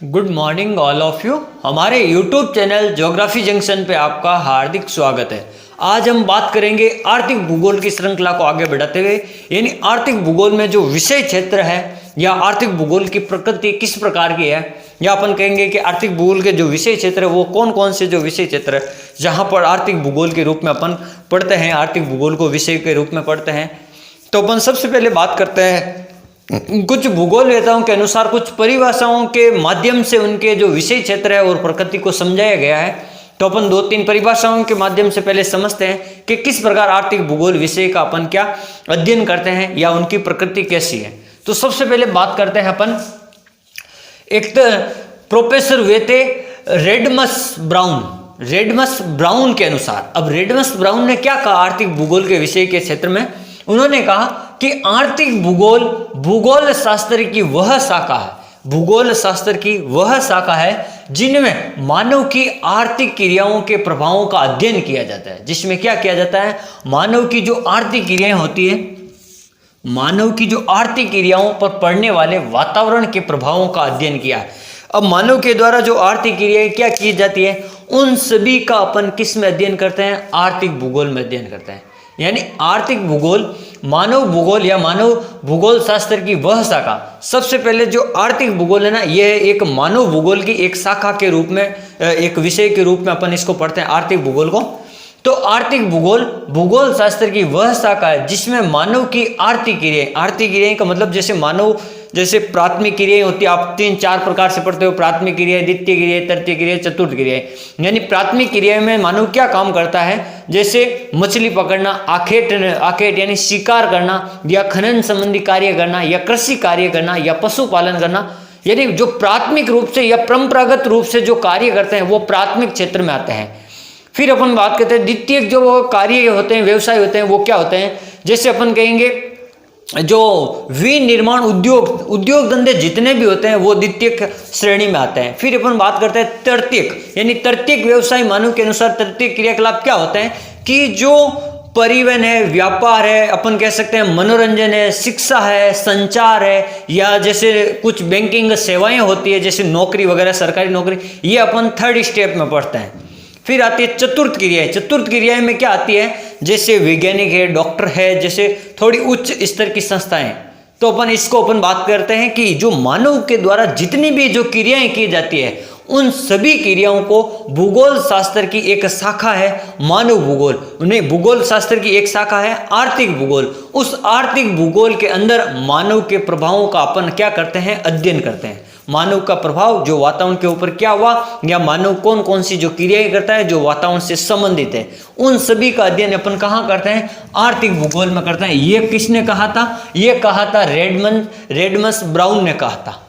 Good morning all of you. हमारे YouTube channel geography junction पे आपका हार्दिक स्वागत है। आज हम बात करेंगे आर्थिक भूगोल की श्रृंखला को आगे बढ़ाते हुए, यानी आर्थिक भूगोल में जो विषय क्षेत्र है या आर्थिक भूगोल की प्रकृति किस प्रकार की है, या अपन कहेंगे कि आर्थिक भूगोल के जो विषय क्षेत्र है वो कौन कौन से जो विषय क्षेत्र है जहाँ पर आर्थिक भूगोल के रूप में अपन पढ़ते हैं, आर्थिक भूगोल को विषय के रूप में पढ़ते हैं। तो अपन सबसे पहले बात करते हैं कुछ भूगोलवेताओं के अनुसार कुछ परिभाषाओं के माध्यम से उनके जो विषय क्षेत्र है और प्रकृति को समझाया गया है। तो अपन दो तीन परिभाषाओं के माध्यम से पहले समझते हैं कि किस प्रकार आर्थिक भूगोल विषय का अपन क्या अध्ययन करते हैं या उनकी प्रकृति कैसी है। तो सबसे पहले बात करते हैं अपन एक तो प्रोफेसर वेते रेडमस ब्राउन के अनुसार। अब रेडमस ब्राउन ने क्या कहा आर्थिक भूगोल के विषय के क्षेत्र में? उन्होंने कहा कि आर्थिक भूगोल भूगोल शास्त्र की वह शाखा है, भूगोल शास्त्र की वह शाखा है जिनमें मानव की आर्थिक क्रियाओं के प्रभावों का अध्ययन किया जाता है। जिसमें क्या किया जाता है? मानव की जो आर्थिक क्रियाएं होती है, मानव की जो आर्थिक क्रियाओं पर पड़ने वाले वातावरण के प्रभावों का अध्ययन किया है। अब मानव के द्वारा जो आर्थिक क्रियाएं क्या की जाती है, उन सभी का अपन किस में अध्ययन करते हैं? आर्थिक भूगोल में अध्ययन करते हैं। यानी आर्थिक भूगोल मानव भूगोल या मानव भूगोल शास्त्र की वह शाखा। सबसे पहले जो आर्थिक भूगोल है ना, यह एक मानव भूगोल की एक शाखा के रूप में, एक विषय के रूप में अपन इसको पढ़ते हैं आर्थिक भूगोल को। तो आर्थिक भूगोल भूगोल शास्त्र की वह शाखा है जिसमें मानव की आर्थिक क्रियाएं का मतलब जैसे मानव जैसे प्राथमिक क्रियाएं होती है, आप 3-4 प्रकार से पढ़ते हो, प्राथमिक क्रियाएं, द्वितीय क्रियाएं, तृतीय क्रियाएं, चतुर्थ क्रियाएं। यानी प्राथमिक क्रियाएं में मानव क्या काम करता है? जैसे मछली पकड़ना, आखेट यानी शिकार करना, या खनन संबंधी कार्य करना, या कृषि कार्य करना, या पशुपालन करना। यानी जो प्राथमिक रूप से या परंपरागत रूप से जो कार्य करते हैं वो प्राथमिक क्षेत्र में आते हैं। फिर अपन बात करते हैं द्वितीय जो कार्य होते हैं, व्यवसाय होते हैं, वो क्या होते हैं? जैसे अपन कहेंगे जो विनिर्माण उद्योग धंधे जितने भी होते हैं वो द्वितीय श्रेणी में आते हैं। फिर अपन बात करते हैं तृतीयक, यानी तृतीयक व्यवसाय मानव के अनुसार तृतीयक क्रियाकलाप क्या होते हैं कि जो परिवहन है, व्यापार है, अपन कह सकते हैं मनोरंजन है, शिक्षा है, संचार है, या जैसे कुछ बैंकिंग सेवाएं होती है जैसे नौकरी वगैरह, सरकारी नौकरी, ये अपन थर्ड स्टेप में पढ़ते हैं। फिर आती है चतुर्थ क्रियाएं। चतुर्थ क्रियाएं में क्या आती है? जैसे वैज्ञानिक है, डॉक्टर है, जैसे थोड़ी उच्च स्तर की संस्थाएं। तो अपन इसको बात करते हैं कि जो मानव के द्वारा जितनी भी जो क्रियाएं की जाती है उन सभी क्रियाओं को भूगोल शास्त्र की एक शाखा है मानव भूगोल, उन्हें भूगोल शास्त्र की एक शाखा है आर्थिक भूगोल। उस आर्थिक भूगोल के अंदर मानव के प्रभावों का अपन क्या करते हैं? अध्ययन करते हैं। मानव का प्रभाव जो वातावरण के ऊपर क्या हुआ, या मानव कौन कौन सी जो क्रियाएं करता है जो वातावरण से संबंधित है, उन सभी का अध्ययन अपन कहाँ करते हैं? आर्थिक भूगोल में करते हैं। ये किसने कहा था? ये कहा था रेडमस ब्राउन ने कहा था।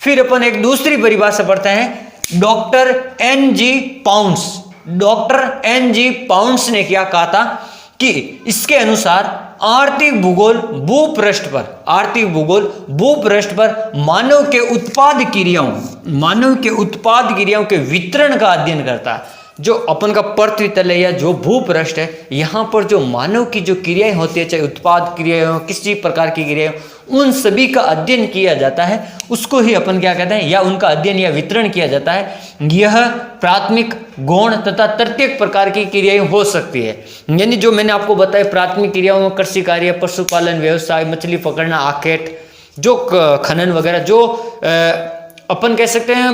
फिर अपन एक दूसरी परिभाषा पढ़ते हैं डॉक्टर एन.जी. पाउंड्स ने क्या कहा था कि इसके अनुसार आर्थिक भूगोल भूपृष्ठ पर मानव के उत्पाद क्रियाओं के वितरण का अध्ययन करता है। जो अपन का पृथ्वी तल है या जो भूपृष्ठ है, यहाँ पर जो मानव की जो क्रियाएं होती है, चाहे उत्पाद क्रियाएं हो, किसी प्रकार की क्रियाएं, उन सभी का अध्ययन किया जाता है। उसको ही अपन क्या कहते हैं? या उनका अध्ययन या वितरण किया जाता है। यह प्राथमिक, गौण तथा तृतीयक प्रकार की क्रियाएं हो सकती है। यानी जो मैंने आपको बताया प्राथमिक क्रियाओं में कृषि कार्य, पशुपालन, व्यवसाय, मछली पकड़ना, आखेट, जो खनन वगैरह, जो अपन कह सकते हैं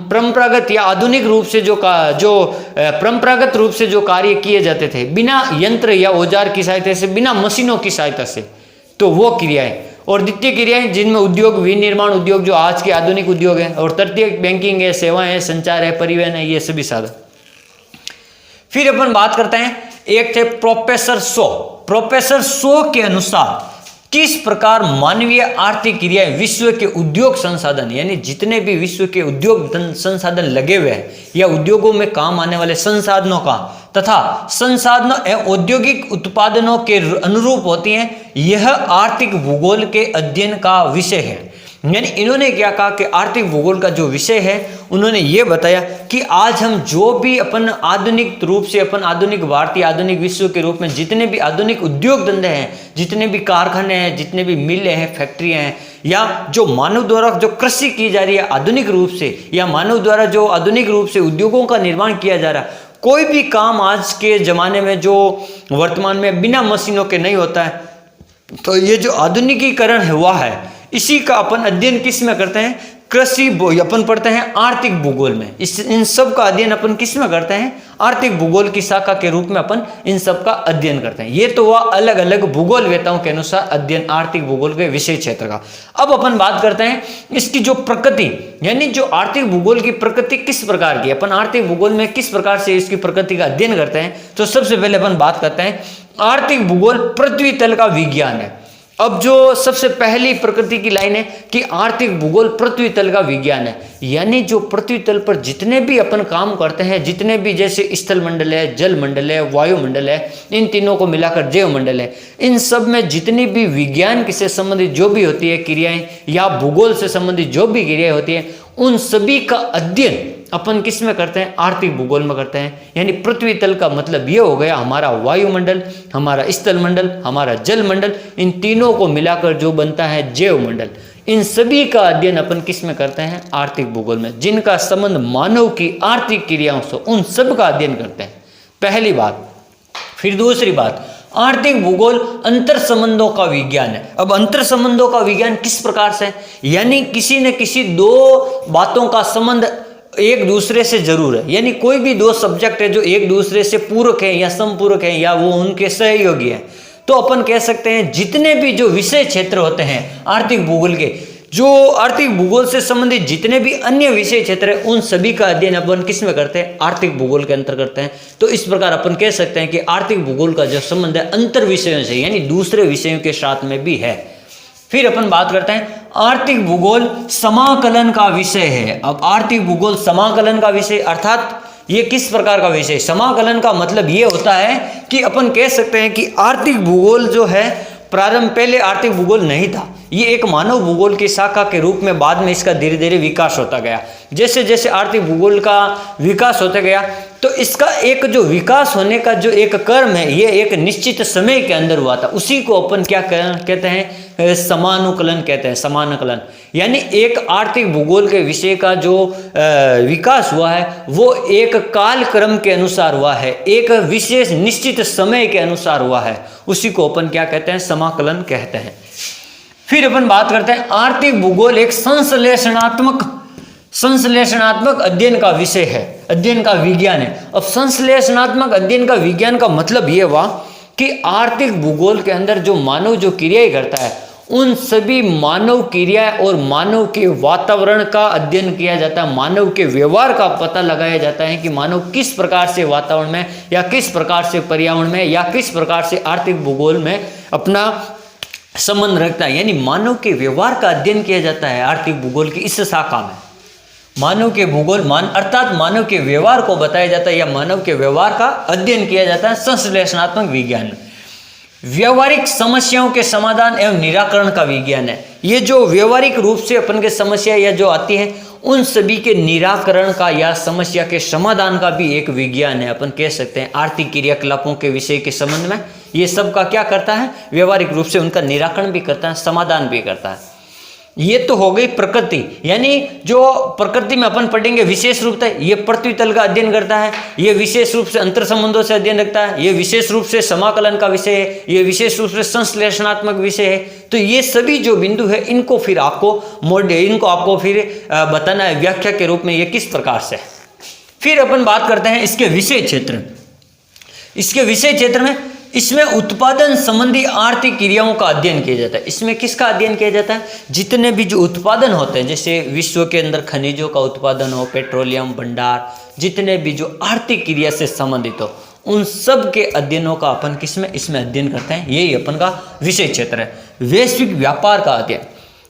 परंपरागत या आधुनिक रूप से जो परंपरागत रूप से जो कार्य किए जाते थे बिना यंत्र या औजार की सहायता से, बिना मशीनों की सहायता से, तो वो क्रियाएं। और द्वितीय क्रियाएं जिनमें उद्योग, विनिर्माण उद्योग जो आज के आधुनिक उद्योग हैं, और तृतीय बैंकिंग है, सेवाएं है, संचार है, परिवहन है, ये सभी साधन। फिर अपन बात करते हैं एक थे प्रोफेसर शो के अनुसार किस प्रकार मानवीय आर्थिक क्रियाएं विश्व के उद्योग संसाधन, यानी जितने भी विश्व के उद्योग संसाधन लगे हुए हैं या उद्योगों में काम आने वाले संसाधनों का तथा संसाधनों एवं औद्योगिक उत्पादनों के अनुरूप होती हैं, यह आर्थिक भूगोल के अध्ययन का विषय है। यानी इन्होंने क्या कहा कि आर्थिक भूगोल का जो विषय है, उन्होंने ये बताया कि आज हम जो भी अपन आधुनिक रूप से अपन आधुनिक भारतीय आधुनिक विश्व के रूप में जितने भी आधुनिक उद्योग धंधे हैं, जितने भी कारखाने हैं, जितने भी मिलें हैं, फैक्ट्रियां हैं, या जो मानव द्वारा जो कृषि की जा रही है आधुनिक रूप से, या मानव द्वारा जो आधुनिक रूप से उद्योगों का निर्माण किया जा रहा है, कोई भी काम आज के ज़माने में जो वर्तमान में बिना मशीनों के नहीं होता है। तो ये जो आधुनिकीकरण हुआ है, इसी का अपन अध्ययन किस में करते हैं? कृषि अपन पढ़ते हैं आर्थिक भूगोल में। इन सब का अध्ययन अपन किस में करते हैं? आर्थिक भूगोल की शाखा के रूप में अपन इन सब का अध्ययन करते हैं। ये तो हुआ अलग अलग भूगोल वेताओं के अनुसार अध्ययन आर्थिक भूगोल के विषय क्षेत्र का। अब अपन बात करते हैं इसकी जो प्रकृति, यानी जो आर्थिक भूगोल की प्रकृति किस प्रकार की, अपन आर्थिक भूगोल में किस प्रकार से इसकी प्रकृति का अध्ययन करते हैं। तो सबसे पहले अपन बात करते हैं आर्थिक भूगोल पृथ्वी तल का विज्ञान है। अब जो सबसे पहली प्रकृति की लाइन है कि आर्थिक भूगोल पृथ्वी तल का विज्ञान है, यानी जो पृथ्वी तल पर जितने भी अपन काम करते हैं, जितने भी जैसे स्थल मंडल है, जल मंडल है, वायुमंडल है, इन तीनों को मिलाकर जैव मंडल है, इन सब में जितनी भी विज्ञान से संबंधित जो भी होती है क्रियाएं, या भूगोल से संबंधित जो भी क्रियाएं होती है, उन सभी का अध्ययन अपन किस में करते हैं? आर्थिक भूगोल में करते हैं। यानी पृथ्वी तल का मतलब ये हो गया हमारा वायुमंडल, हमारा स्थल मंडल, हमारा जल मंडल, इन तीनों को मिलाकर जो बनता है जैव मंडल, इन सभी का अध्ययन अपन किस में करते हैं? आर्थिक भूगोल में। जिनका संबंध मानव की आर्थिक क्रियाओं से, उन सब का अध्ययन करते हैं, पहली बात। फिर दूसरी बात, आर्थिक भूगोल अंतर संबंधों का विज्ञान है। अब अंतर संबंधों का विज्ञान किस प्रकार से? यानी किसी न किसी दो बातों का संबंध एक दूसरे से जरूर है। यानी कोई भी दो सब्जेक्ट है जो एक दूसरे से पूरक है या समपूरक है, या वो उनके सहयोगी है, तो अपन कह सकते हैं जितने भी जो विषय क्षेत्र होते हैं आर्थिक भूगोल के, जो आर्थिक भूगोल से संबंधित जितने भी अन्य विषय क्षेत्र है, उन सभी का अध्ययन अपन किस में करते हैं? आर्थिक भूगोल के अंतर करते हैं। तो इस प्रकार अपन कह सकते हैं कि आर्थिक भूगोल का जो संबंध है अंतर विषयों से, यानी दूसरे विषयों के साथ में भी है। फिर अपन बात करते हैं आर्थिक भूगोल समाकलन का विषय है। अब आर्थिक भूगोल समाकलन का विषय, अर्थात ये किस प्रकार का विषय? समाकलन का मतलब ये होता है कि अपन कह सकते हैं कि आर्थिक भूगोल जो है प्रारंभ पहले आर्थिक भूगोल नहीं था, ये एक मानव भूगोल की शाखा के रूप में बाद में इसका धीरे धीरे विकास होता गया। जैसे जैसे आर्थिक भूगोल का विकास होता गया, तो इसका एक जो विकास होने का जो एक क्रम है, ये एक निश्चित समय के अंदर हुआ था। उसी को अपन क्या कहते हैं? समानुकलन कहते हैं, समानुकलन। यानी एक आर्थिक भूगोल के विषय का जो विकास हुआ है, वो एक काल क्रम के अनुसार हुआ है, एक विशेष निश्चित समय के अनुसार हुआ है। उसी को अपन क्या कहते हैं? समाकलन कहते हैं। फिर अपन बात करते हैं आर्थिक भूगोल एक संश्लेषणात्मक अध्ययन का विषय है, अध्ययन का विज्ञान है। अब संश्लेषणात्मक अध्ययन का विज्ञान का मतलब ये हुआ कि आर्थिक भूगोल के अंदर जो मानव जो क्रियाएं करता है, उन सभी मानव क्रियाएं और मानव के वातावरण का अध्ययन किया जाता है, मानव के व्यवहार का पता लगाया जाता है कि मानव किस प्रकार से वातावरण में, या किस प्रकार से पर्यावरण में, या किस प्रकार से आर्थिक भूगोल में अपना संबंध रखता है। यानी मानव के व्यवहार का अध्ययन किया जाता है आर्थिक भूगोल की इस शाखा में। मानव के भूगोल अर्थात मानव के व्यवहार को बताया जाता है, या मानव के व्यवहार का अध्ययन किया जाता है संश्लेषणात्मक विज्ञान में। व्यवहारिक समस्याओं के समाधान एवं निराकरण का विज्ञान है। ये जो व्यवहारिक रूप से अपन के समस्या या जो आती है, उन सभी के निराकरण का या समस्या के समाधान का भी एक विज्ञान है। अपन कह सकते हैं आर्थिक क्रियाकलापों के विषय के संबंध में ये सब का क्या करता है? व्यवहारिक रूप से उनका निराकरण भी करता है, समाधान भी करता है। ये तो हो गई प्रकृति, यानी जो प्रकृति में अपन पढ़ेंगे विशेष रूप से ये पृथ्वी तल का अध्ययन करता है, ये विशेष रूप से अंतर संबंधों से अध्ययन रखता है, ये विशेष रूप से समाकलन का विषय है, ये विशेष रूप से संश्लेषणात्मक विषय है। तो ये सभी जो बिंदु है, इनको फिर आपको फिर बताना है व्याख्या के रूप में ये किस प्रकार से। फिर अपन बात करते हैं इसके विषय क्षेत्र। इसके विषय क्षेत्र में इसमें उत्पादन संबंधी आर्थिक क्रियाओं का अध्ययन किया जाता है। इसमें किसका अध्ययन किया जाता है? जितने भी जो उत्पादन होते हैं, जैसे विश्व के अंदर खनिजों का उत्पादन हो, पेट्रोलियम भंडार, जितने भी जो आर्थिक क्रिया से संबंधित हो, उन सब के अध्ययनों का अपन किसमें इसमें अध्ययन करते हैं। यही अपन का विषय क्षेत्र है। वैश्विक व्यापार का अध्ययन,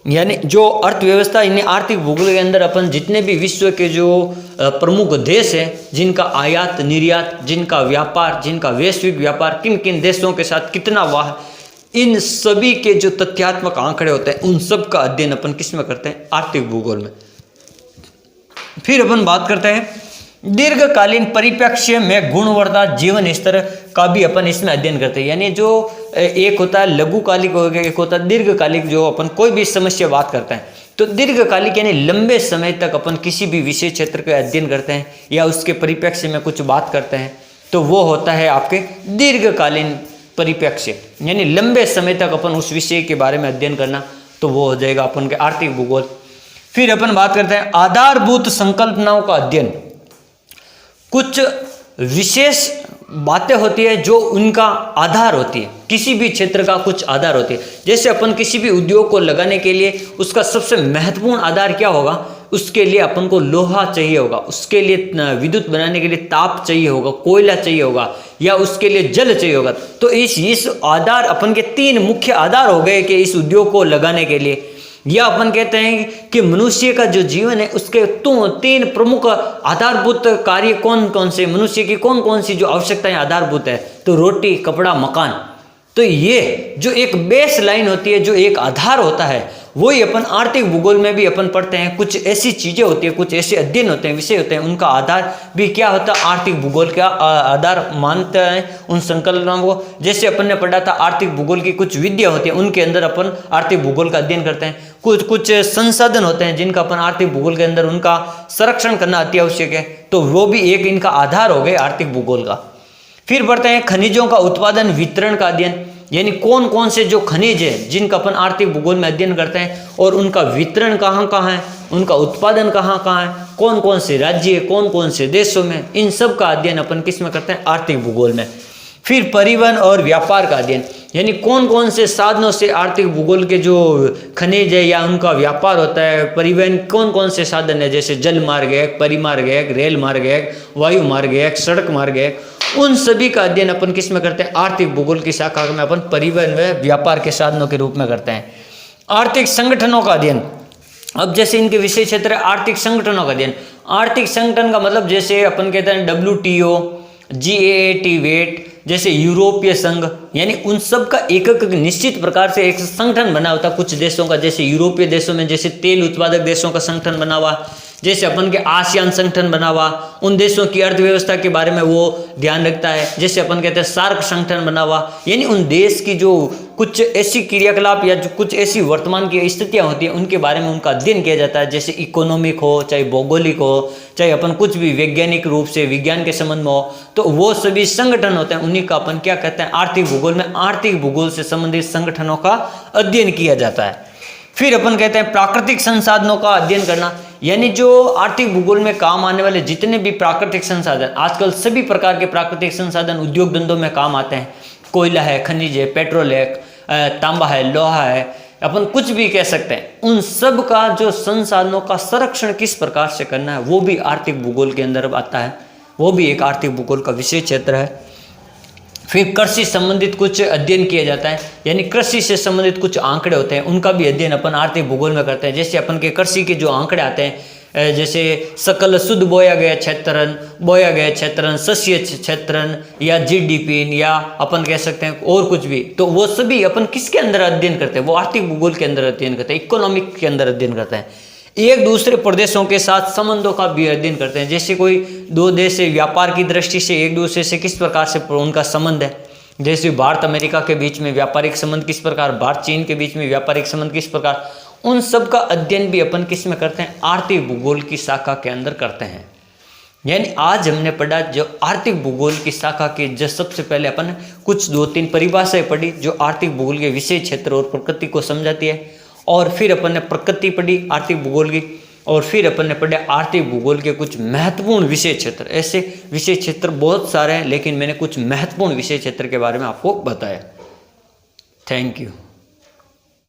यानी जो अर्थव्यवस्था, इन्हें आर्थिक भूगोल के अंदर अपन जितने भी विश्व के जो प्रमुख देश हैं, जिनका आयात निर्यात, जिनका व्यापार, जिनका वैश्विक व्यापार, किन किन देशों के साथ कितना इन सभी के जो तथ्यात्मक आंकड़े होते हैं उन सब का अध्ययन अपन किस में करते हैं, आर्थिक भूगोल में। फिर अपन बात करते हैं दीर्घकालीन परिप्रेक्ष्य में गुणवत्ता जीवन स्तर का भी अपन इसमें अध्ययन करते हैं। यानी जो एक होता है लघुकालिक हो गया, एक होता है दीर्घकालिक। जो अपन कोई भी समस्या बात करते हैं तो दीर्घकालिक यानी लंबे समय तक अपन किसी भी विषय क्षेत्र का अध्ययन करते हैं या उसके परिप्रेक्ष्य में कुछ बात करते हैं तो वो होता है आपके दीर्घकालीन परिप्रेक्ष्य, यानी लंबे समय तक अपन उस विषय के बारे में अध्ययन करना, तो वो हो जाएगा अपन के आर्थिक भूगोल। फिर अपन बात करते हैं आधारभूत संकल्पनाओं का अध्ययन। कुछ विशेष बातें होती है जो उनका आधार होती है, किसी भी क्षेत्र का कुछ आधार होती है। जैसे अपन किसी भी उद्योग को लगाने के लिए उसका सबसे महत्वपूर्ण आधार क्या होगा, उसके लिए अपन को लोहा चाहिए होगा, उसके लिए विद्युत बनाने के लिए ताप चाहिए होगा, कोयला चाहिए होगा, या उसके लिए जल चाहिए होगा। तो इस आधार अपन के 3 मुख्य आधार हो गए कि इस उद्योग को लगाने के लिए। या अपन कहते हैं कि मनुष्य का जो जीवन है उसके 3 प्रमुख आधारभूत कार्य कौन कौन से, मनुष्य की कौन कौन सी जो आवश्यकताएं आधारभूत है, तो रोटी, कपड़ा, मकान। तो ये जो एक बेस लाइन होती है, जो एक आधार होता है, वही अपन आर्थिक भूगोल में भी अपन पढ़ते हैं। कुछ ऐसी चीजें होती है, कुछ ऐसे अध्ययन होते हैं, विषय होते हैं, उनका आधार भी क्या होता है, आर्थिक भूगोल का आधार मानते हैं उन संकल्पनाओं को। जैसे अपन ने पढ़ा था आर्थिक भूगोल की कुछ विद्या होती है, उनके अंदर अपन आर्थिक भूगोल का अध्ययन करते हैं। कुछ संसाधन होते हैं जिनका अपन आर्थिक भूगोल के अंदर उनका संरक्षण करना अति आवश्यक है, तो वो भी एक इनका आधार हो गए आर्थिक भूगोल का। फिर बढ़ते हैं खनिजों का उत्पादन वितरण का अध्ययन, यानी कौन कौन से जो खनिज है जिनका अपन आर्थिक भूगोल में अध्ययन करते हैं और उनका वितरण कहाँ कहाँ है, उनका उत्पादन कहाँ कहाँ है, कौन कौन से राज्य, कौन कौन से देशों में, इन सब का अध्ययन अपन किस में करते हैं, आर्थिक भूगोल में। फिर परिवहन और व्यापार का अध्ययन, यानी कौन कौन से साधनों से आर्थिक भूगोल के जो खनिज है या उनका व्यापार होता है, परिवहन कौन कौन से साधन है, जैसे जल मार्ग है, परिमार्ग है, रेल मार्ग है, वायु मार्ग है, सड़क मार्ग है, उन सभी का अध्ययन अपन किस में करते हैं, आर्थिक भूगोल की शाखा में अपन परिवहन व व्यापार के साधनों के रूप में करते हैं। आर्थिक संगठनों का अध्ययन, अब जैसे इनके विषय क्षेत्र है आर्थिक संगठनों का अध्ययन। आर्थिक संगठन का मतलब जैसे अपन कहते हैं WTO, GAAP, वेट, जैसे यूरोपीय संघ, यानी उन सब का एक निश्चित प्रकार से एक संगठन बना होता कुछ देशों का। जैसे यूरोपीय देशों में जैसे तेल उत्पादक देशों का संगठन बना हुआ, जैसे अपन के आसियान संगठन बना हुआ, उन देशों की अर्थव्यवस्था के बारे में वो ध्यान रखता है। जैसे अपन कहते हैं सार्क संगठन बना हुआ, यानी उन देश की जो कुछ ऐसी क्रियाकलाप या जो कुछ ऐसी वर्तमान की स्थितियां होती हैं उनके बारे में उनका अध्ययन किया जाता है। जैसे इकोनॉमिक हो, चाहे भौगोलिक हो, चाहे अपन कुछ भी वैज्ञानिक रूप से विज्ञान के संबंध में हो, तो वो सभी संगठन होते हैं, उन्हीं का अपन क्या कहते हैं, आर्थिक भूगोल में आर्थिक भूगोल से संबंधित संगठनों का अध्ययन किया जाता है। फिर अपन कहते हैं प्राकृतिक संसाधनों का अध्ययन करना, यानी जो आर्थिक भूगोल में काम आने वाले जितने भी प्राकृतिक संसाधन, आजकल सभी प्रकार के प्राकृतिक संसाधन उद्योग धंधों में काम आते हैं। कोयला है, खनिज है, पेट्रोल है, तांबा है, लोहा है, अपन कुछ भी कह सकते हैं। उन सब का जो संसाधनों का संरक्षण किस प्रकार से करना है वो भी आर्थिक भूगोल के अंदर आता है, वो भी एक आर्थिक भूगोल का विषय क्षेत्र है। फिर कृषि संबंधित कुछ अध्ययन किया जाता है, यानी कृषि से संबंधित कुछ आंकड़े होते हैं, उनका भी अध्ययन अपन आर्थिक भूगोल में करते हैं। जैसे अपन के कृषि के जो आंकड़े आते हैं, जैसे सकल शुद्ध बोया गया क्षेत्रन, शस्य क्षेत्रन, या GDP, या अपन कह सकते हैं और कुछ भी, तो वो सभी अपन किसके अंदर अध्ययन करते हैं, वो आर्थिक भूगोल के अंदर अध्ययन करते हैं, इकोनॉमिक के अंदर अध्ययन करते हैं। एक दूसरे प्रदेशों के साथ संबंधों का भी अध्ययन करते हैं। जैसे कोई 2 देश से व्यापार की दृष्टि से एक दूसरे से किस प्रकार से उनका संबंध है, जैसे भारत अमेरिका के बीच में व्यापारिक संबंध किस प्रकार, भारत चीन के बीच में व्यापारिक संबंध किस प्रकार, उन सब का अध्ययन भी अपन किस में करते हैं, आर्थिक भूगोल की शाखा के अंदर करते हैं। यानी आज हमने पढ़ा जो आर्थिक भूगोल की शाखा के जो सबसे पहले अपन कुछ 2-3 परिभाषाएं पढ़ी जो आर्थिक भूगोल के विषय क्षेत्र और प्रकृति को समझाती है, और फिर अपन ने प्रकृति पढ़ी आर्थिक भूगोल की, और फिर अपन ने पढ़े आर्थिक भूगोल के कुछ महत्वपूर्ण विषय क्षेत्र। ऐसे विषय क्षेत्र बहुत सारे हैं, लेकिन मैंने कुछ महत्वपूर्ण विषय क्षेत्र के बारे में आपको बताया। Thank you.